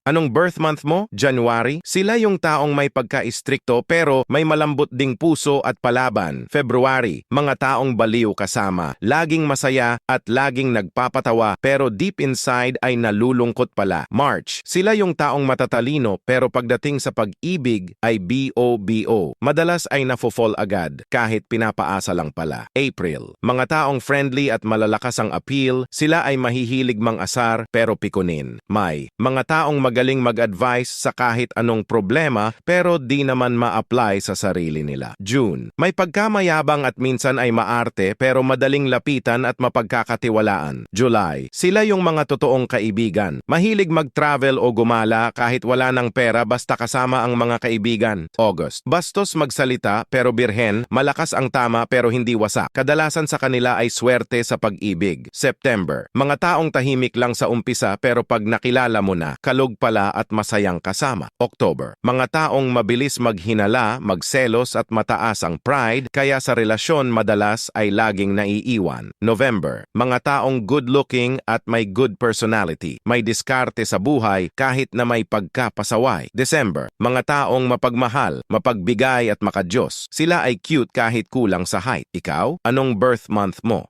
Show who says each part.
Speaker 1: Anong birth month mo? January? Sila yung taong may pagka-istrikto pero may malambot ding puso at palaban. February? Mga taong baliw kasama, laging masaya at laging nagpapatawa pero deep inside ay nalulungkot pala. March? Sila yung taong matatalino pero pagdating sa pag-ibig ay BOBO. Madalas ay nafo-fall agad kahit pinapaasa lang pala. April? Mga taong friendly at malalakas ang appeal, sila ay mahihilig mang-asar pero pikunin. May? Mga taong magaling mag-advise sa kahit anong problema pero di naman ma-apply sa sarili nila. June? May pagkamayabang at minsan ay maarte pero madaling lapitan at mapagkakatiwalaan. July? Sila yung mga totoong kaibigan. Mahilig mag-travel o gumala kahit wala ng pera basta kasama ang mga kaibigan. August? Bastos magsalita pero birhen, malakas ang tama pero hindi wasak. Kadalasan sa kanila ay swerte sa pag-ibig. September? Mga taong tahimik lang sa umpisa pero pag nakilala mo na, kalog pala at masayang kasama. October? Mga taong mabilis maghinala, magselos at mataas ang pride kaya sa relasyon madalas ay laging naiiwan. November? Mga taong good-looking at may good personality. May diskarte sa buhay kahit na may pagkapasaway. December? Mga taong mapagmahal, mapagbigay at makadiyos. Sila ay cute kahit kulang sa height. Ikaw? Anong birth month mo?